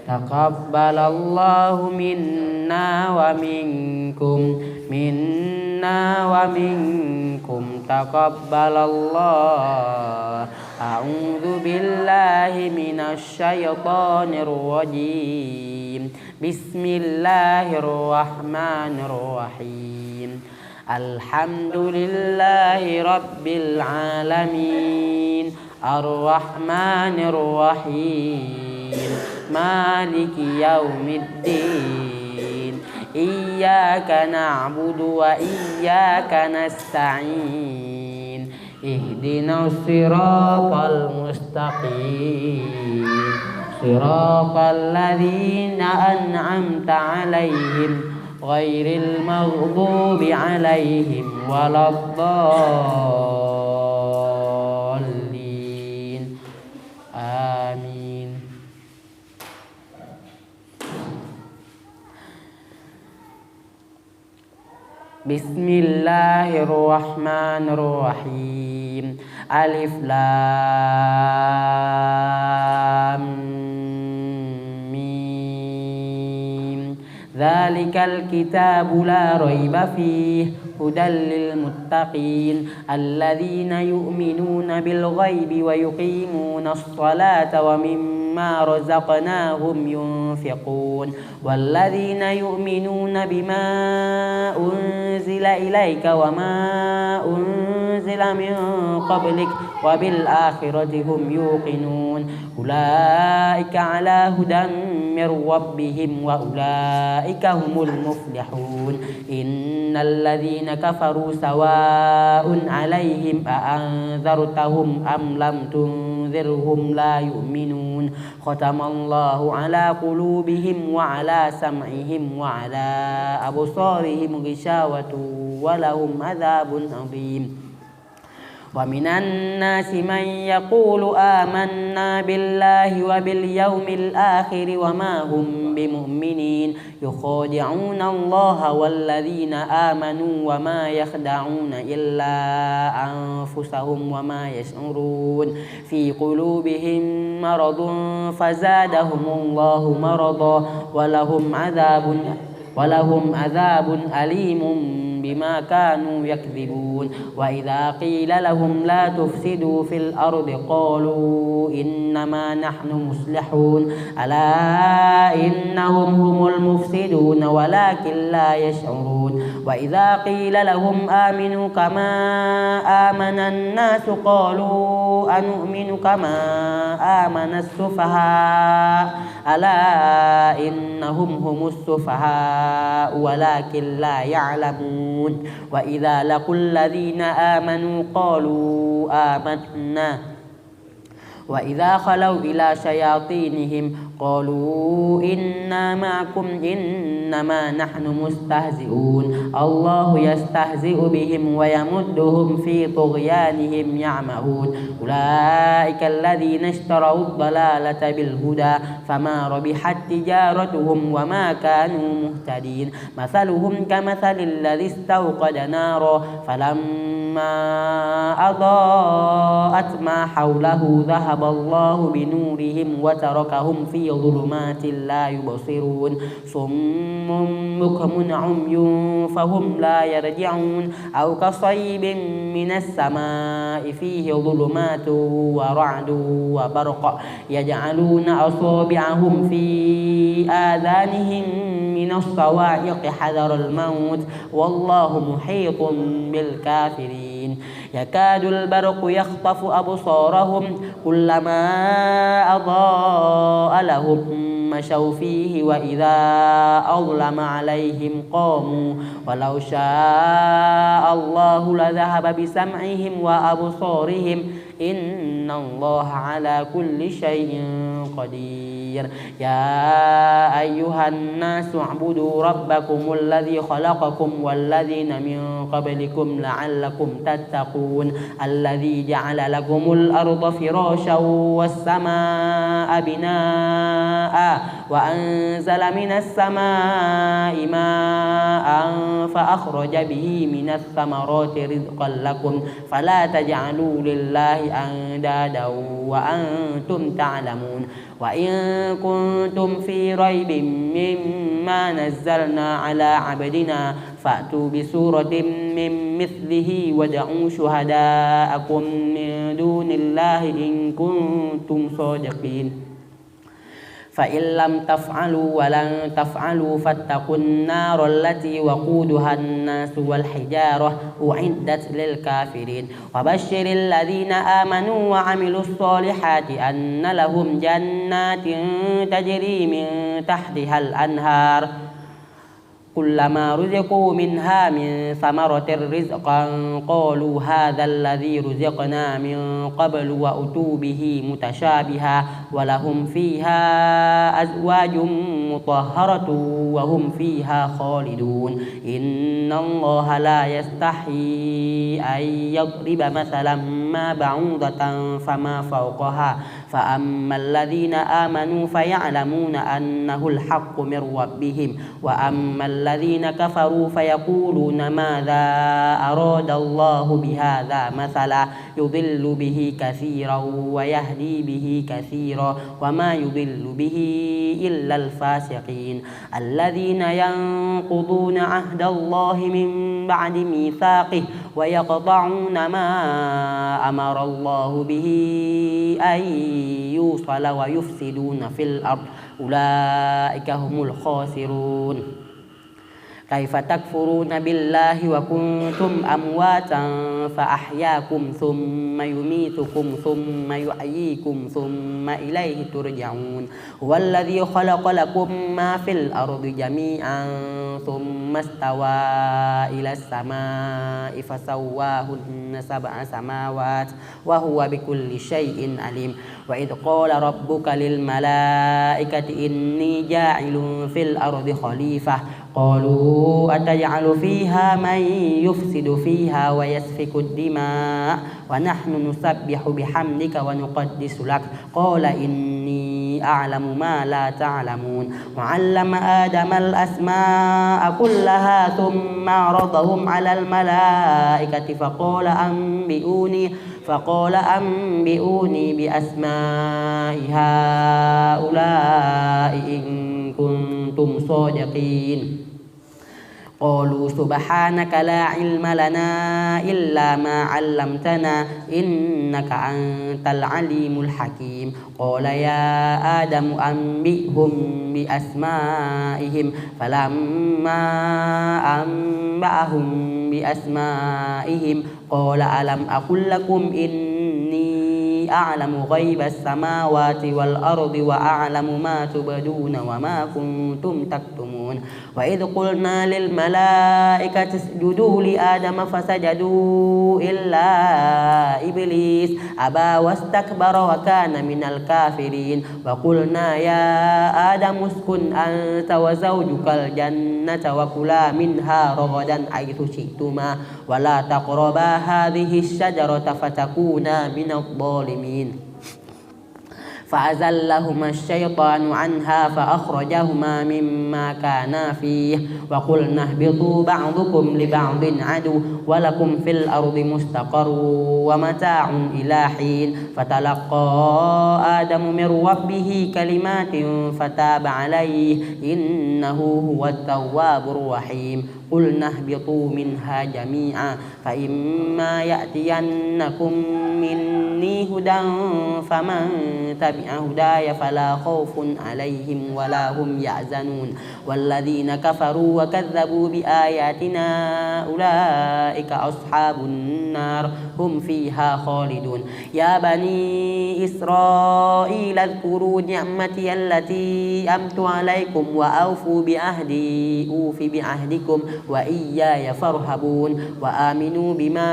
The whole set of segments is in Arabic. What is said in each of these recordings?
تقبل الله منا ومنكم تقبل الله. أعوذ بالله من الشيطان الرجيم. بسم الله الرحمن الرحيم. الحمد لله رب العالمين الرحمن الرحيم مالك يوم الدين. إياك نعبد وإياك نستعين. اهدنا الصراط المستقيم صراط الذين أنعمت عليهم غير المغضوب عليهم ولا الضالين. آمين. بسم الله الرحمن الرحيم. ألف لام ميم. ذلك الكتاب لا ريب فيه هدى للمتقين الذين يؤمنون بالغيب ويقيمون الصلاة ومما رزقناهم ينفقون والذين يؤمنون بما أنزل إليك وما أنزل من قبلك وبالآخرة هم يوقنون أولئك على هدى من ربهم وأولئك هم المفلحون. إن الذين كفروا سواء عليهم أأنذرتهم أم لم تنذرهم لا يؤمنون. ختم الله على قلوبهم وعلى سمعهم وعلى أبصارهم غشاوة ولهم عذاب عظيم. ومن الناس من يقول آمنا بالله وباليوم الآخر وما هم بمؤمنين يخادعون الله والذين آمنوا وما يخدعون إلا أنفسهم وما يشعرون. في قلوبهم مرض فزادهم الله مرضا ولهم عذاب أليم بما كانوا يكذبون. وإذا قيل لهم لا تفسدوا في الأرض قالوا إنما نحن مصلحون ألا إنهم هم المفسدون ولكن لا يشعرون. وإذا قيل لهم آمنوا كما آمن الناس قالوا أنؤمن كما آمن السفهاء ألا إنهم هم السفهاء ولكن لا يعلمون. وإذا لقوا الذين آمنوا قالوا آمنا وإذا خلوا إلى شياطينهم قالوا إنا معكم إنما نحن مستهزئون. الله يستهزئ بهم ويمدهم في طغيانهم يعمهون. أولئك الذين اشتروا الضلالة بالهدى فما ربحت تجارتهم وما كانوا مهتدين. مثلهم كمثل الذي استوقد نارا فلما أضاءت ما حوله ذهب الله بنورهم وتركهم في ظلمات لا يبصرون. صم بكم عمي فهم لا يرجعون. أو كصيب من السماء فيه ظلمات ورعد وبرق يجعلون أصابعهم في آذانهم من الصواعق حذر الموت والله محيط بالكافرين. يكاد البرق يخطف أبصارهم كلما أضاء لهم مشوا فيه وإذا أظلم عليهم قاموا ولو شاء الله لذهب بسمعهم وأبصارهم إن الله على كل شيء قدير. يا أيها الناس اعبدوا ربكم الذي خلقكم والذين من قبلكم لعلكم تتقون. الذي جعل لكم الأرض فراشا والسماء بناء وأنزل من السماء ماء فأخرج به من الثمرات رزقا لكم فلا تجعلوا لله أندادا وأنتم تعلمون وإن كنتم في ريب مما نزلنا على عبدنا فأتوا بسورة من مثله وادعوا شهداءكم من دون الله إن كنتم صادقين فإن لم تفعلوا ولن تفعلوا فاتقوا النار التي وقودها الناس والحجارة أعدت للكافرين وبشر الذين آمنوا وعملوا الصالحات أن لهم جنات تجري من تحتها الأنهار كلما رزقوا منها من ثمرة رزقا قالوا هذا الذي رزقنا من قبل وأتوا به متشابها ولهم فيها أزواج مطهرة وهم فيها خالدون إن الله لا يستحيي أن يضرب مثلا ما بعوضة فما فوقها فأما الذين آمنوا فيعلمون أنه الحق من ربهم وأما الذين كفروا فيقولون ماذا أراد الله بهذا مثلا يضل به كثيرا ويهدي به كثيرا وما يضل به إلا الفاسقين الذين ينقضون عهد الله من بعد ميثاقه ويقطعون ما أمر الله به أن يوصل ويفسدون في الأرض أولئك هم الخاسرون كيف تكفرون بالله وكنتم أمواتا فأحياكم ثم يميتكم ثم يحييكم ثم إليه ترجعون هو الذي خلق لكم ما في الأرض جميعا ثم استوى إلى السماء فسواهن 7 سماوات وهو بكل شيء عليم وإذ قال ربك للملائكة إني جاعل في الأرض خليفة قالوا أتجعل فيها من يفسد فيها ويسفك الدماء ونحن نسبح بحمدك ونقدس لك قال إني أعلم ما لا تعلمون وعلم آدم الأسماء كلها ثم عرضهم على الملائكة فقال أنبئوني بأسماء هؤلاء إن كنتم صادقين قالوا سبحانك لا علم لنا إلا ما علمتنا إنك أنت العليم الحكيم قال يا آدم أنبئهم بأسمائهم فلما أنبأهم بأسمائهم قال ألم أقل لكم إني أعلم غيب السماوات والأرض وأعلم ما تبدون وما كنتم تكتمون وإذ قلنا للملائكة اسجدوا لآدم فسجدوا إلا إبليس أبى واستكبر وكان من الكافرين وقلنا يا آدم اسكن أنت وزوجك الجنة وكلا منها رغدا حيث شئتما ولا تقربا هذه الشجرة فتكونا من الظالمين فأزلهما الشيطان عنها فأخرجهما مما كانا فيه وقلنا اهبطوا بعضكم لبعض عدو ولكم في الأرض مستقر ومتاع إلى حين فتلقى آدم من ربه كلمات فتاب عليه إنه هو التواب الرحيم قلنا اهبطوا منها جميعا فإما يأتينكم مني هدى فمن تبع هداي فلا خوف عليهم ولا هم يحزنون والذين كفروا وكذبوا بآياتنا أولئك أصحاب النار هم فيها خالدون يا بني إسرائيل اذكروا نعمتي التي أنعمت عليكم وأوفوا بعهدي أوف بعهدكم وإياي فارهبون وآمنوا بما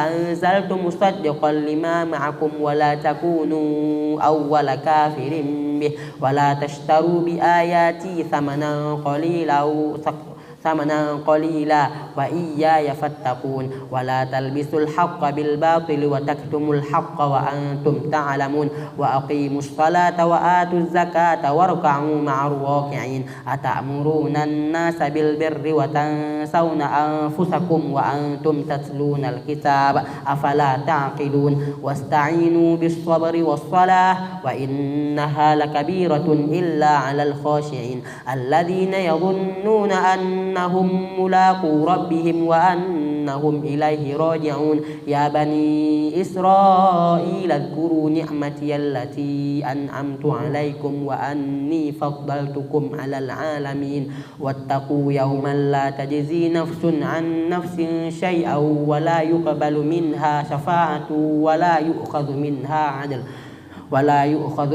أنزلت مصدقا لما معكم ولا تكونوا أول كافر به ولا تشتروا بآياتي ثمنا قليلا ثمنا قليلا وإياي فاتقون ولا تلبسوا الحق بالباطل وتكتموا الحق وأنتم تعلمون وأقيموا الصلاة وآتوا الزكاة واركعوا مع الراكعين أتأمرون الناس بالبر وتنسون أنفسكم وأنتم تتلون الكتاب أفلا تعقلون واستعينوا بالصبر والصلاة وإنها لكبيرة إلا على الخاشعين الذين يظنون أنهم ملاقو ربهم وأنهم إليه راجعون يا بني إسرائيل اذكروا نعمتي التي أنعمت عليكم وأني فضلتكم على العالمين واتقوا يوما لا تجزي نفس عن نفس شيئا ولا يقبل منها شفاعة ولا يؤخذ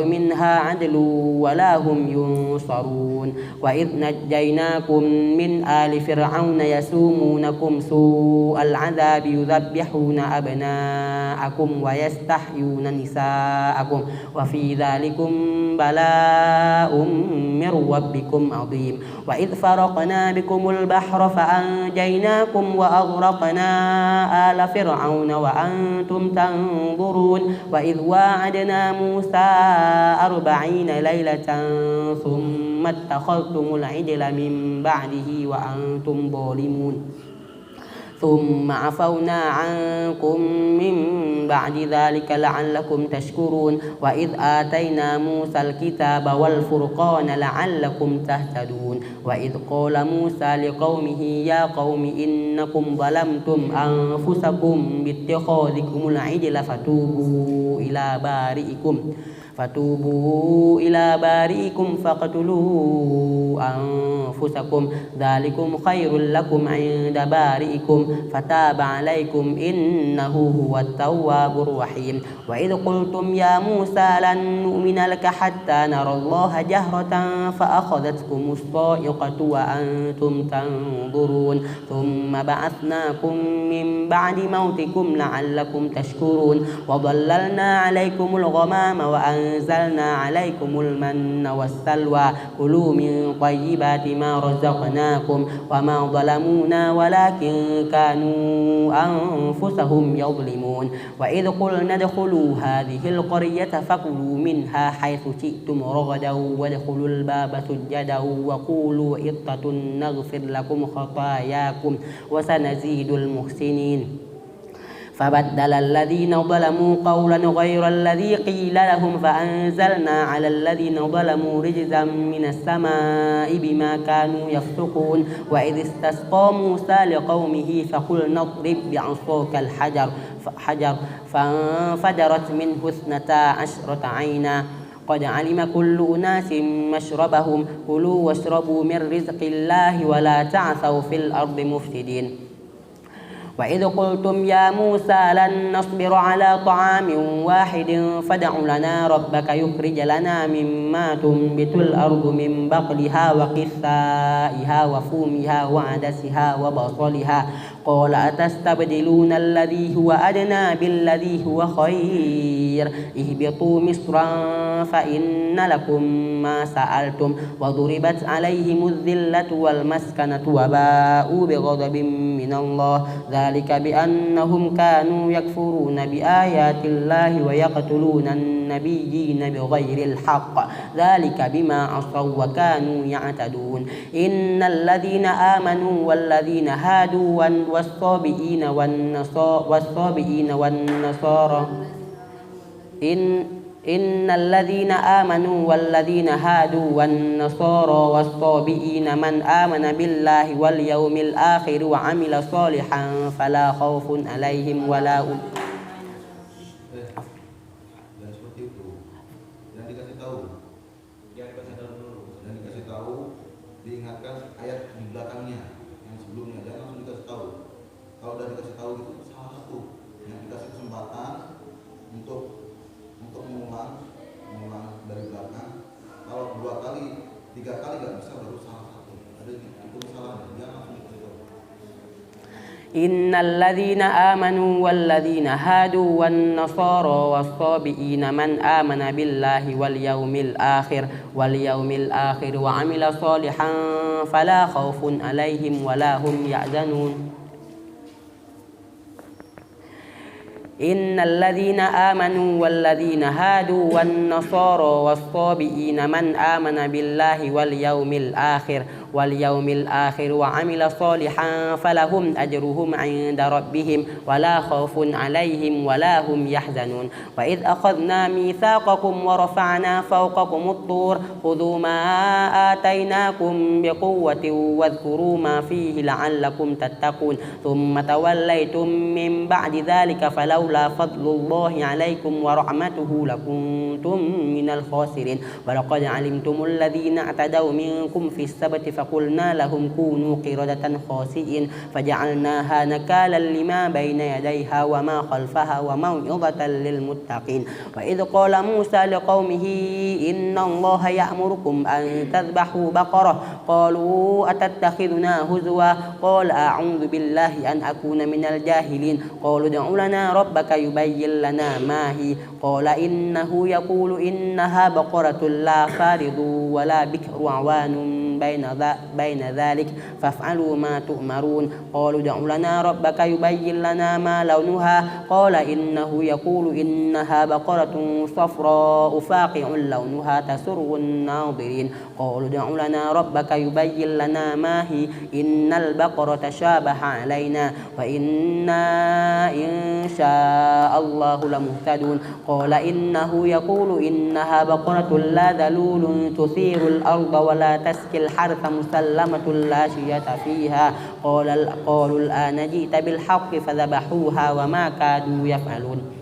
منها عدل ولا هم ينصرون وإذ نجيناكم من آل فرعون يسومونكم سوء العذاب يذبحون أبناءكم ويستحيون نساءكم وفي ذلكم بلاء من ربكم عظيم وإذ فرقنا بكم البحر فأنجيناكم وأغرقنا آل فرعون وأنتم تنظرون وإذ واعدنا موسى 40 ليلة ثم اتخذتم العجل من بعده وأنتم ظالمون ثم عفونا عنكم من بعد ذلك لعلكم تشكرون وإذ آتينا موسى الكتاب والفرقان لعلكم تهتدون وإذ قال موسى لقومه يا قوم إنكم ظلمتم أنفسكم باتخاذكم العجل فتوبوا إلى بارئكم فاقتلوا أنفسكم ذلكم خير لكم عند بارئكم فتاب عليكم إنه هو التواب الرحيم وإذ قلتم يا موسى لن نؤمن لك حتى نرى الله جهرة فأخذتكم الصاعقة وأنتم تنظرون ثم بعثناكم من بعد موتكم لعلكم تشكرون وظللنا عليكم الغمام وأنزلنا عليكم المن والسلوى كلوا من طيبات ما رزقناكم وما ظلمونا ولكن كانوا أنفسهم يظلمون وإذ قلنا ادخلوا هذه القرية فكلوا منها حيث شئتم رغدا وادخلوا الباب سجدا وقولوا حطة نغفر لكم خطاياكم وسنزيد المحسنين فبدل الذين ظلموا قولا غير الذي قيل لهم فأنزلنا على الذين ظلموا رجزا من السماء بما كانوا يفسقون وإذ استسقى موسى لقومه فقلنا اضرب بعصاك الحجر فانفجرت منه 12 عينا قد علم كل أناس مشربهم كلوا واشربوا من رزق الله ولا تعثوا في الأرض مفسدين وإذ قلتم يا موسى لن نصبر على طعام واحد فادع لنا ربك يخرج لنا مما تنبت الأرض من بقلها وقثائها وفومها وعدسها وبصلها قال أتستبدلون الذي هو أدنى بالذي هو خير اهبطوا مصرا فإن لكم ما سألتم وضربت عليهم الذلة والمسكنة وباءوا بغضب من الله ذلك بأنهم كانوا يكفرون بآيات الله ويقتلون النبيين بغير الحق ذلك بما عصوا وكانوا يعتدون إن الذين آمنوا والذين هادوا والصابئين والنصارى إن الذين آمنوا والذين هادوا والنصارى والصابئين من آمن بالله واليوم الآخر وعمل صالحا فلا خوف عليهم ولا هم diingatkan ayat di belakangnya yang sebelumnya, jangan langsung dikasih tahu. Kalau udah dikasih tahu itu salah satu yang dikasih kesempatan untuk mengulang dari belakang. Kalau 2 kali 3 kali nggak bisa, baru salah satu. Ada itu kesalahan, jangan langsung dikasih tahu. إن الذين آمنوا والذين هادوا والنصارى والصابئين من آمن بالله واليوم الآخر وعمل صالحا فلا خوف عليهم ولا هم يحزنون إن الذين آمنوا والذين هادوا والنصارى والصابئين من آمن بالله واليوم الآخر وعمل صالحا فلهم أجرهم عند ربهم ولا خوف عليهم ولا هم يحزنون وإذ أخذنا ميثاقكم ورفعنا فوقكم الطور خذوا ما آتيناكم بقوة واذكروا ما فيه لعلكم تتقون ثم توليتم من بعد ذلك فلولا فضل الله عليكم ورحمته لكنتم من الخاسرين ولقد علمتم الذين اعتدوا منكم في السبت فقلنا لهم كونوا قردة خاسئين فجعلناها نكالا لما بين يديها وما خلفها وموعظة للمتقين وإذ قال موسى لقومه إن الله يأمركم أن تذبحوا بقرة قالوا أتتخذنا هزوا قال أعوذ بالله أن أكون من الجاهلين قالوا ادع لنا ربك يبين لنا ما هي قال إنه يقول إنها بقرة لا فارض ولا بكر عوان بين ذلك فافعلوا ما تؤمرون قالوا ادع لنا ربك يبين لنا ما لونها قال إنه يقول إنها بقرة صفراء فاقع لونها تسر الناظرين قالوا ادع لنا ربك يبين لنا ما هي إن البقرة شابه علينا وإنا إن شاء الله لمهتدون قال إنه يقول إنها بقرة لا ذلول تثير الأرض ولا تسقي الحرث مسلمة لا شية فيها قالوا الآن جئت بالحق فذبحوها وما كادوا يفعلون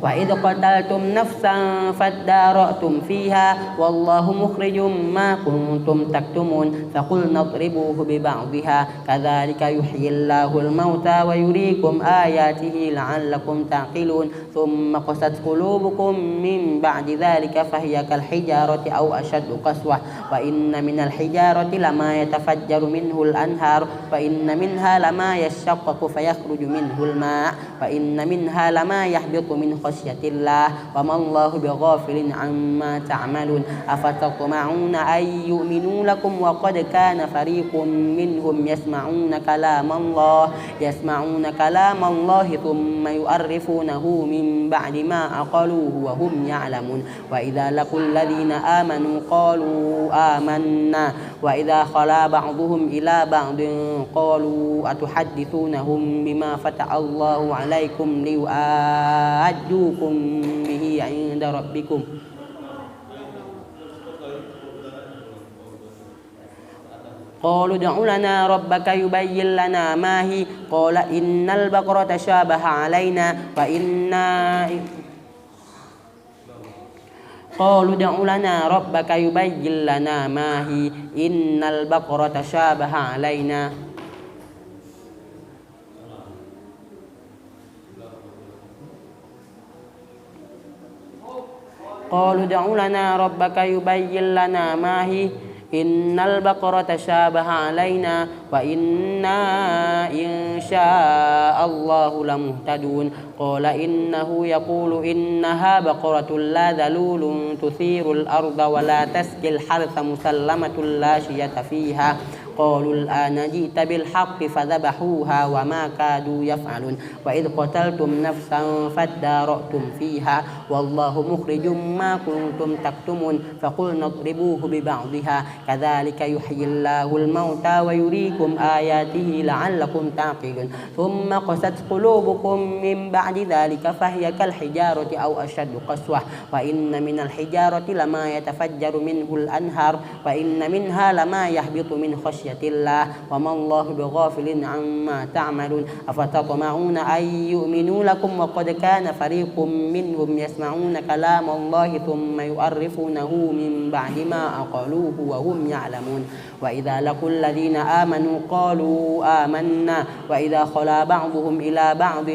وإذ قتلتم نفسا فادارأتم فيها والله مخرج ما كنتم تكتمون فقلنا اضربوه ببعضها كذلك يحيي الله الموتى ويريكم آياته لعلكم تعقلون ثم قست قلوبكم من بعد ذلك فهي كالحجارة أو أشد قسوة وإن من الحجارة لما يتفجر منه الأنهار وإن منها لما يشقق فيخرج منه الماء وإن منها لما يهبط من خشية الله وما الله بغافل عما تعملون أفتطمعون أن يؤمنوا لكم وقد كان فريق منهم يسمعون كلام الله ثم يؤرفونه من بعد ما عقلوه وهم يعلمون وإذا لقوا الذين آمنوا قالوا آمنا وإذا خلا بعضهم إلى بعض قالوا أتحدثونهم بما فتح الله عليكم ليؤاجوكم به عند ربكم قالوا ادع لنا ربك يبين لنا ما هي قال إن البقرة شابه علينا قالوا ادع لنا ربك يبين لنا ما هي إن البقرة شابه علينا قالوا ادع لنا ربك يبين لنا ما هي إن البقرة شابه علينا وإنا إن شاء الله لمهتدون قال إنه يقول إنها بقرة لا ذلول تثير الأرض ولا تسقي الحرث مسلمة لا شية فيها قالوا الآن جئت بالحق فذبحوها وما كادوا يفعلون وإذ قتلتم نفسا فادارأتم فيها والله مخرج ما كنتم تكتمون فقلنا اضربوه ببعضها كذلك يحيي الله الموتى ويريكم آياته لعلكم تعقلون ثم قست قلوبكم من بعد ذلك فهي كالحجارة أو أشد قسوة وإن من الحجارة لما يتفجر منه الأنهار وإن منها لما يهبط من خشية الله وما الله بغافل عما تعملون أفتطمعون أن يؤمنوا لكم وقد كان فريق منهم يسمعون كلام الله ثم يؤرفونه من بعد ما عقلوه وهم يعلمون وإذا لقوا الذين آمنوا قالوا آمنا وإذا خلا بعضهم إلى بعض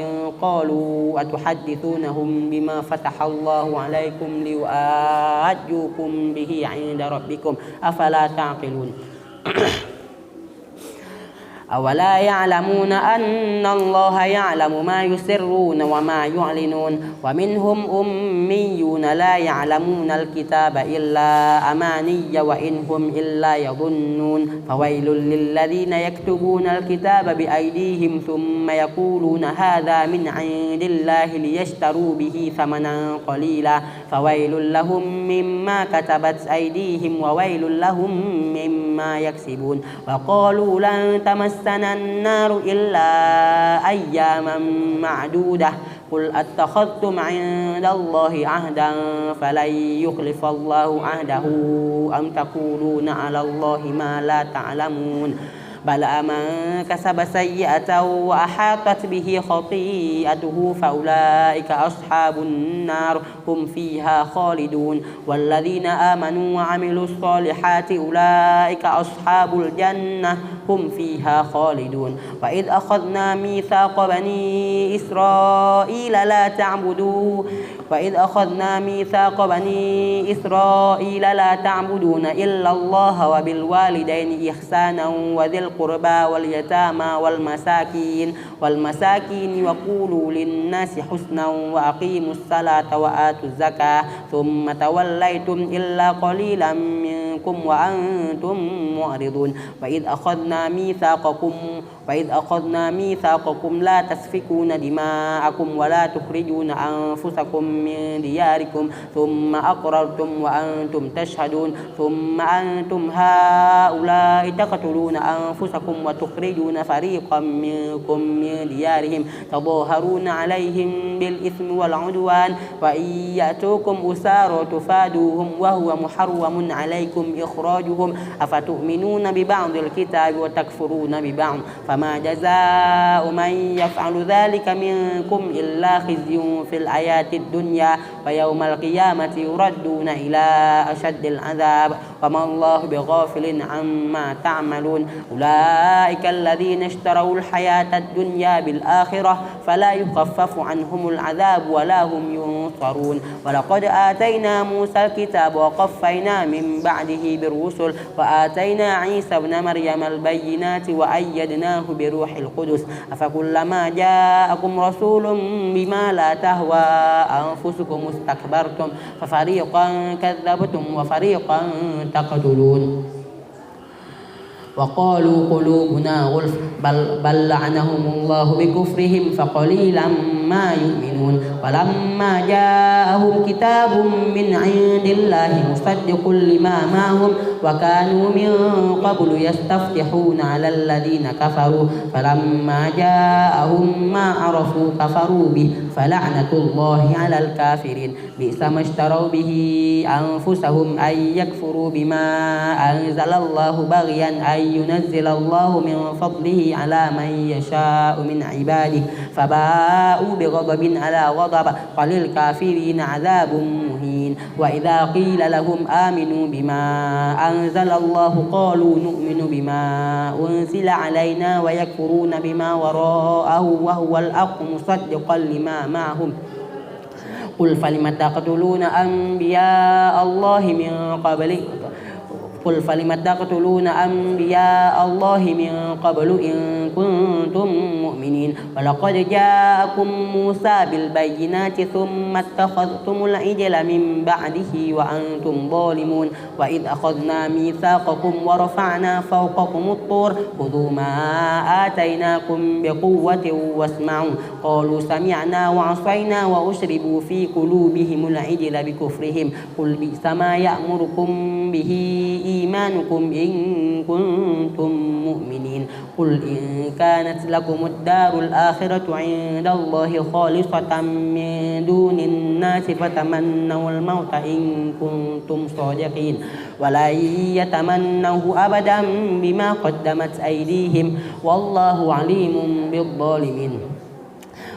قالوا أتحدثونهم بما فتح الله عليكم ليؤاجوكم به عند ربكم أفلا تعقلون أولا يعلمون أن الله يعلم ما يسرون وما يعلنون ومنهم أميون لا يعلمون الكتاب إلا أماني وإن هم إلا يظنون فويل للذين يكتبون الكتاب بأيديهم ثم يقولون هذا من عند الله ليشتروا به ثمنا قليلا فويل لهم مما كتبت أيديهم وويل لهم مما يكسبون وقالوا لن تمسنا النار إلا أياما معدودة قل أتخذتم عند الله عهدا فلن يخلف الله عهده أم تقولون على الله ما لا تعلمون بلى من كسب سيئة وأحاطت به خطيئته فأولئك أصحاب النار هم فيها خالدون والذين آمنوا وعملوا الصالحات أولئك أصحاب الجنة هم فيها خالدون وإذ أخذنا ميثاق بني إسرائيل لا تعبدون إلا الله وبالوالدين إحسانا وذي القربى واليتامى والمساكين وقولوا للناس حسنا وأقيموا الصلاة وآتوا الزكاة ثم توليتم إلا قليلا منكم وأنتم معرضون وإذ أخذنا ميثاقكم لا تسفكون دماءكم ولا تخرجون أنفسكم من دياركم ثم أقررتم وأنتم تشهدون ثم أنتم هؤلاء تقتلون أنفسكم وتخرجون فريقا منكم من ديارهم تظاهرون عليهم بالإثم والعدوان وإن يأتوكم أسارى تفادوهم وهو محرم عليكم إخراجهم أفتؤمنون ببعض الكتاب وتكفرون ببعض فما جزاء من يفعل ذلك منكم إلا خزي في الحياة الدنيا ويوم القيامة يردون إلى أشد العذاب وما الله بغافل عما تعملون أولئك الذين اشتروا الحياة الدنيا بالآخرة فلا يخفف عنهم العذاب ولا هم ينصرون ولقد آتينا موسى الكتاب وقفينا من بعده بالرسل وآتينا عيسى ابن مريم البينات وأيدناه بروح القدس أفكلما جاءكم رسول بما لا تهوى أنفسكم استكبرتم ففريقا كذبتم وفريقا تقتلون وقالوا قلوبنا غلف بل لعنهم الله بكفرهم فقليلا ما يؤمنون ولما جاءهم كتاب من عند الله مصدق لما معهم وكانوا من قبل يستفتحون على الذين كفروا فلما جاءهم ما عرفوا كفروا به فلعنة الله على الكافرين بئس ما اشتروا به أنفسهم أن يكفروا بما أنزل الله بغيا أن ينزل الله من فضله على من يشاء من عباده فباءوا بغضب على غضب وللكافرين عذاب مهين وإذا قيل لهم آمنوا بما أنزل الله قالوا نؤمن بما أنزل علينا ويكفرون بما وراءه وهو الحق مصدقا لما معهم قل فلم تقتلون أنبياء الله من قبل إن كنتم مؤمنين ولقد جاءكم موسى بالبينات ثم اتخذتم العجل من بعده وأنتم ظالمون وإذ أخذنا ميثاقكم ورفعنا فوقكم الطور خذوا ما آتيناكم بقوة واسمعوا قالوا سمعنا وعصينا وأشربوا في قلوبهم العجل بكفرهم قل بئس ما يأمركم به إيمانكم إن كنتم مؤمنين قل إن كانت لكم الدار الآخرة عند الله خالصة من دون الناس فتمنوا الموت إن كنتم صادقين ولن يتمنوه أبدا بما قدمت أيديهم والله عليم بالظالمين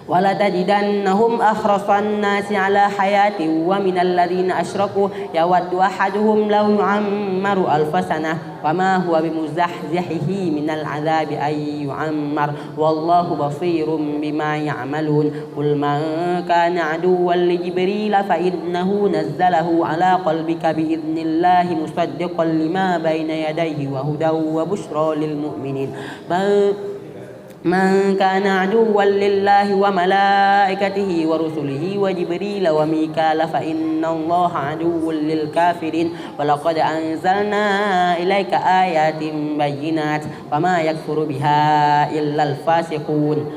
ولتجدنهم أحرص الناس على حياة ومن الذين أشركوا يود أحدهم لو يعمر 1000 سنة وما هو بمزحزحه من العذاب أن يعمر والله بصير بما يعملون قل من كان عدوا لجبريل فإنه نزله على قلبك بإذن الله مصدقا لما بين يديه وهدى وبشرى للمؤمنين من كان عدوا لله وملائكته ورسله وجبريل وميكال فإن الله عدو للكافرين ولقد أنزلنا إليك آيات بينات وما يكفر بها إلا الفاسقون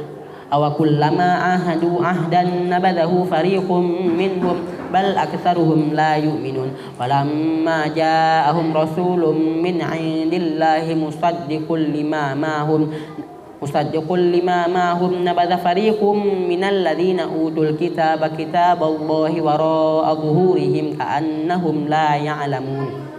أو كلما عاهدوا عهدا نبذه فريق منهم بل أكثرهم لا يؤمنون ولما جاءهم رسول من عند الله مصدق لما معهم نبذ فريق من الذين أوتوا الكتاب كتاب الله وراء ظهورهم كأنهم لا يعلمون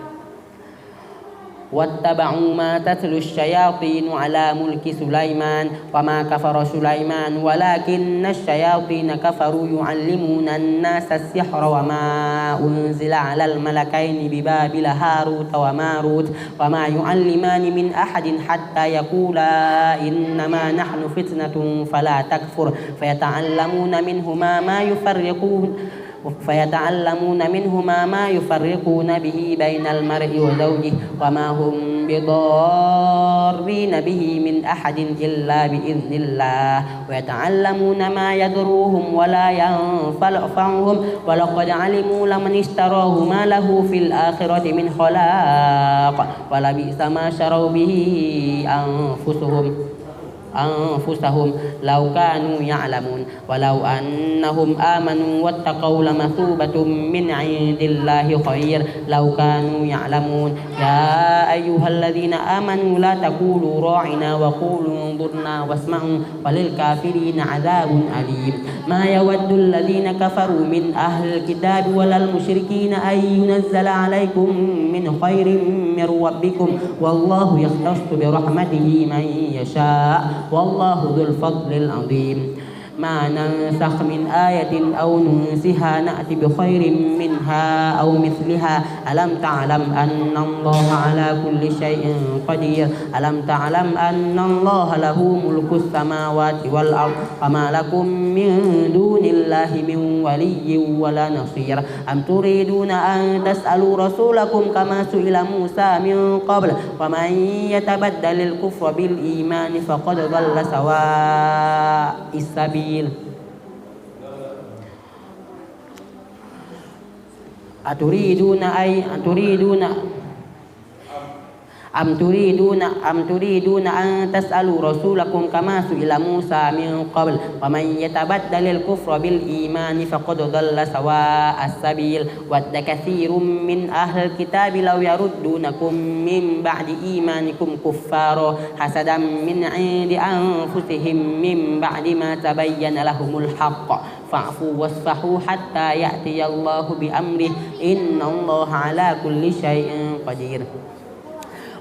واتبعوا ما تتلو الشياطين على ملك سليمان وما كفر سليمان ولكن الشياطين كفروا يعلمون الناس السحر وما أنزل على الملكين ببابل هاروت وماروت وما يعلمان من أحد حتى يقولا إنما نحن فتنة فلا تكفر فيتعلمون منهما ما يفرقون به بين المرء وزوجه وما هم بضارين به من أحد إلا بإذن الله ويتعلمون ما يضرهم ولا ينفعهم ولقد علموا لمن اشتراه ما له في الآخرة من خلاق ولبئس ما شروا به أنفسهم لو كانوا يعلمون ولو أنهم آمنوا واتقوا لمثوبة من عند الله خير لو كانوا يعلمون يا أيها الذين آمنوا لا تقولوا راعنا وقولوا انظرنا واسمعوا وللكافرين عذاب أليم ما يود الذين كفروا من أهل الكتاب ولا المشركين أن ينزل عليكم من خير من ربكم والله يختص برحمته من يشاء والله ذو الفضل العظيم ما ننسخ من آية أو ننسها نأتي بخير منها أو مثلها ألم تعلم أن الله على كل شيء قدير ألم تعلم أن الله له ملك السماوات والأرض وما لكم من دون الله من ولي ولا نصير أم تريدون أن تسألوا رسولكم كما سئل موسى من قبل ومن يتبدل الكفر بالإيمان فقد ضل سواء السبيل أم تريدون أن تسألوا رسولكم كما سئل موسى من قبل ومن يتبدل الكفر بالإيمان فقد ضل سواء السبيل ود كثير من أهل الكتاب لو يردونكم من بعد إيمانكم كفارا حسدا من عند أنفسهم من بعد ما تبين لهم الحق فاعفوا واصفحوا حتى يأتي الله بأمره إن الله على كل شيء قدير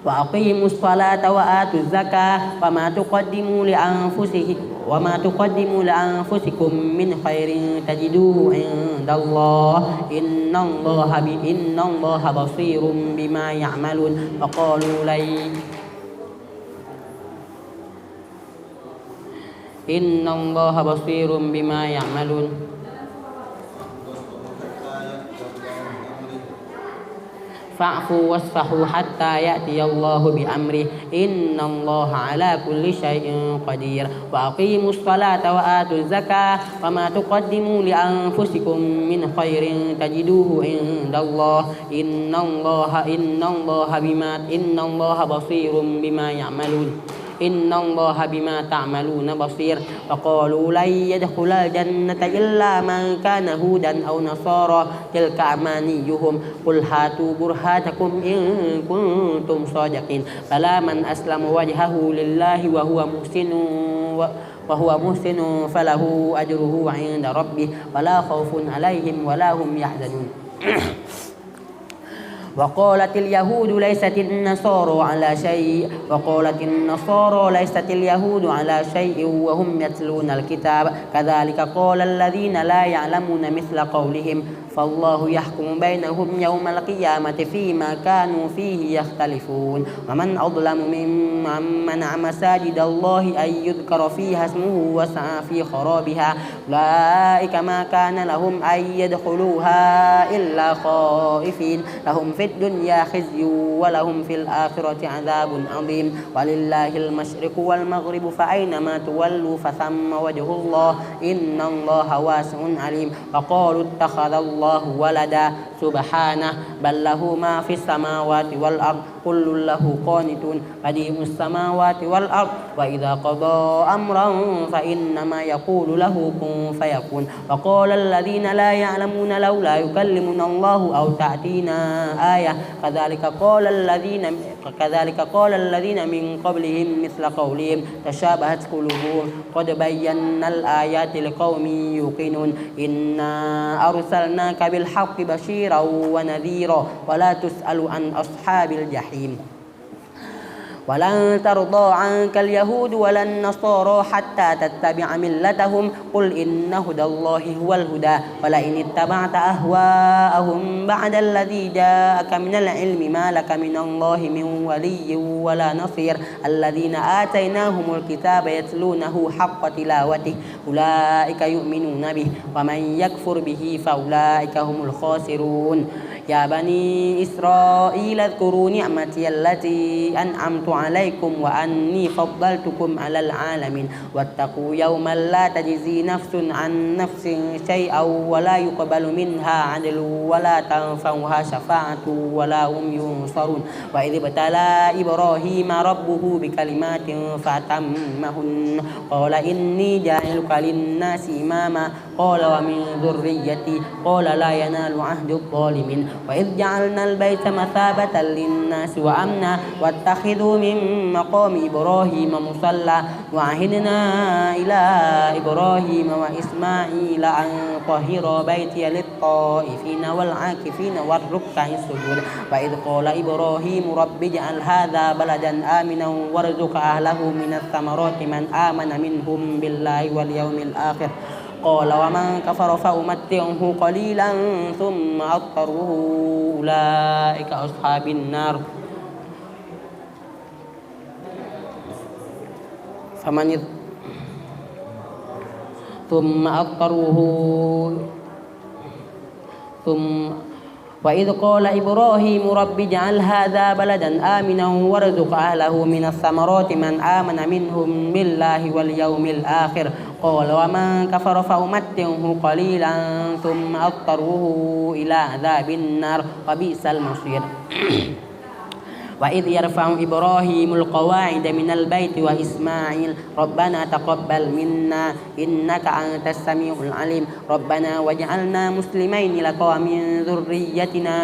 وأقيموا الصلاة وآتوا الزكاة وما تقدموا لأنفسكم من خير تجدوه عند الله إن الله بصير بما يعملون وقالوا إن الله بصير بما يعملون فاعفوا واصفحوا حتى يأتي الله بأمره إن الله على كل شيء قدير وأقيموا الصلاة وآتوا الزكاة وما تقدموا لأنفسكم من خير تجدوه عند الله إن الله بصير بما يعملون إن الله بما تعملون بصير وقالوا لن يدخل الجنة إلا من كان هودا أو نصارى تلك أمانيهم قل هاتوا برهانكم إن كنتم صادقين فلا من أسلم وجهه لله وهو محسن فله أجره عند ربه ولا خوف عليهم ولا هم يحزنون وقالت اليهود ليست النصارى على شيء وقالت النصارى ليست اليهود على شيء وهم يتلون الكتاب كذلك قال الذين لا يعلمون مثل قولهم فالله يحكم بينهم يوم القيامة فيما كانوا فيه يختلفون ومن أظلم ممن منع مساجد الله أن يذكر فيها اسمه وسعى في خرابها أولئك ما كان لهم أن يدخلوها إلا خائفين لهم في الدنيا خزي ولهم في الآخرة عذاب عظيم ولله المشرق والمغرب فأينما تولوا فثم وجه الله إن الله واسع عليم وقالوا اتخذ الله ولدا سبحانه بل له ما في السماوات والأرض كل له قانتون بديع السماوات والأرض وإذا قضى أمرا فإنما يقول له كن فيكون وقال الذين لا يعلمون لولا يكلمنا الله أو تأتينا آية كذلك قال الذين من قبلهم مثل قولهم تشابهت قلوبهم قد بينا الآيات لقوم يوقنون إنا أرسلناك بالحق بشيرا ونذيرا ولا تسأل عن أصحاب الجحيم ولن ترضى عنك اليهود ولا النصارى حتى تتبع ملتهم قل إن هدى الله هو الهدى ولئن اتبعت أهواءهم بعد الذي جاءك من العلم ما لك من الله من ولي ولا نصير الذين آتيناهم الكتاب يتلونه حق تلاوته أولئك يؤمنون به ومن يكفر به فأولئك هم الخاسرون يا بني إسرائيل اذكروا نعمتي التي أنعمت عليكم وأني فضلتكم على العالمين واتقوا يوما لا تجزي نفس عن نفس شيئا ولا يقبل منها عدل ولا تنفعها شفاعة ولا هم ينصرون وإذ ابتلى إبراهيم ربه بكلمات فأتمهن قال إني جاعلك للناس إماما قال ومن ذريتي قال لا ينال عهد الظالمين وإذ جعلنا البيت مثابة للناس وأمنا واتخذوا من مقام إبراهيم مصلى وعهدنا إلى إبراهيم وإسماعيل أن طهر بيتي للطائفين والعاكفين والركع السجود وإذ قال إبراهيم رب اجعل هذا بلدا آمنا وارزق أهله من الثمرات من آمن منهم بالله واليوم الآخر قال ومن كفر فأمتعه قليلا ثم أضطره أولئك أصحاب النار وإذ قال إبراهيم رب اجعل هذا بلدا آمنا وارزق أهله من الثمرات من آمن منهم بالله واليوم الآخر قال ومن كفر فأمتعه قليلا ثم أضطره إلى عذاب النار وبئس المصير وإذ يرفع إبراهيم القواعد من البيت وإسماعيل ربنا تقبل منا إنك أنت السميع العليم ربنا واجعلنا مسلمين لك ومن ذريتنا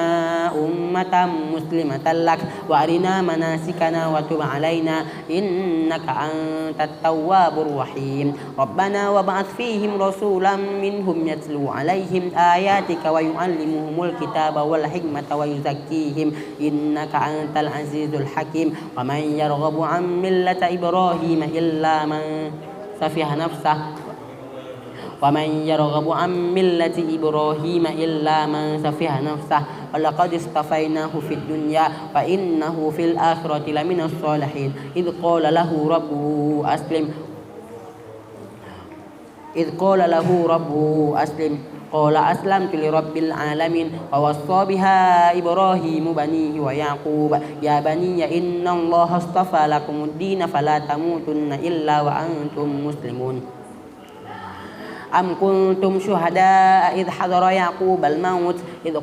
أمة مسلمة لك وأرنا مناسكنا وتب علينا إنك أنت التواب الرحيم ربنا وابعث فيهم رسولا منهم يتلو عليهم آياتك ويعلمهم الكتاب والحكمة ويزكيهم إنك أنت العزيز الحكيم ومن يرغب عن ملة إبراهيم إلا من سفه نفسه ولقد اصطفيناه في الدنيا وإنه في الآخرة لمن الصالحين إذ قال له ربه أسلم قال أسلمت لرب العالمين ووصى بها إبراهيم بنيه ويعقوب يا بني إن الله اصطفى لكم الدين فلا تموتن إلا وأنتم مسلمون أم كنتم شهداء إذ حضر يعقوب الموت إذ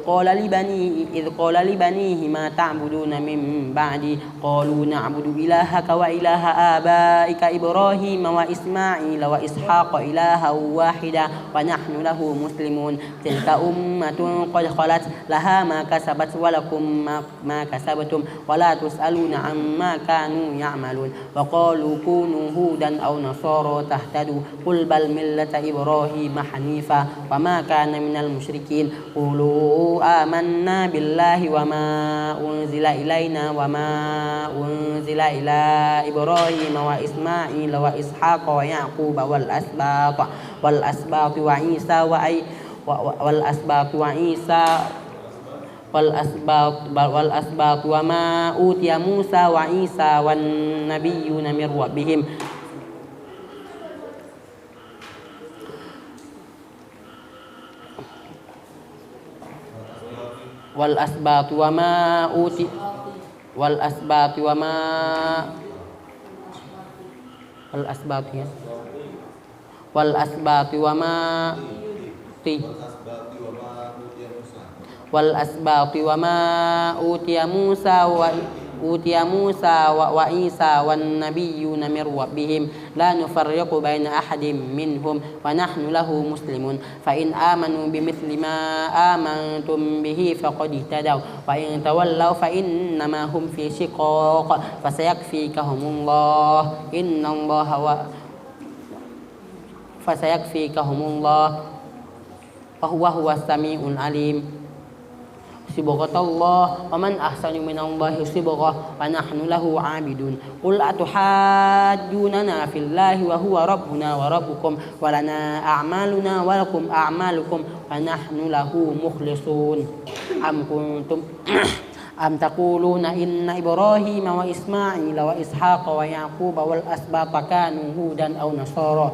قال لبنيه ما تعبدون من بعدي قالوا نعبد إلهك وإله آبائك إبراهيم وإسماعيل وإسحاق إلها واحدا ونحن له مسلمون تلك أمة قد خلت لها ما كسبت ولكم ما كسبتم ولا تسألون عما كانوا يعملون وقالوا كونوا هودا أو نصارى تهتدوا قل بل ملة إبراهيم حنيفا وما كان من المشركين قولوا qalu amanna billahi wa ma unzila ilaina wa ma unzila ila Ibrahim wa Ismail wa Ishaq wa Yaqub wal asbaq wa Isa wal asbaq wa ma utiya Musa wa Isa wan nabiyyuna min rabbihim wal asbaq wa ma uti wal asbaq wa ma wal asbaq ya wal asbaq wa ma ti wal asbaq wa ma utiya Musa wa Isa wan nabiyyuna min rabbihim la nufarriqu baina ahadin minhum wa nahnu lahu muslimun fa in amanu bimithli ma amantum bihi faqad ihtadaw wa in tawallaw fa innama hum fi shiqaq fasayakfikahumullah innallaha wa huwas samiul alim. Sibghatallah wa man ahsanu minallahi sibghah wa nahnu lahu 'abidun. Qul atuhajjunana fillahi wa huwa rabbuna wa rabbukum wa lana a'maluna wa lakum a'malukum wa nahnu lahu mukhlisun. Am taquluna inna Ibrahim wa Ismail wa Ishaq wa Yaqub wal asbaq kanu hudan aw nasara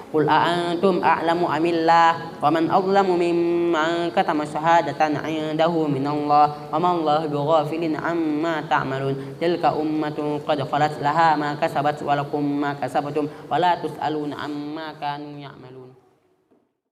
Qul a'antum a'lamu amillah wa man azlamu mimman katama syahadatan 'indahu minallah wa ma Allahu bighafilin 'amma ta'malun. Tilka ummatun qad khalat laha ma kasabat wa lakum ma kasabtum wa la tus'aluna 'amma kanu ya'malun.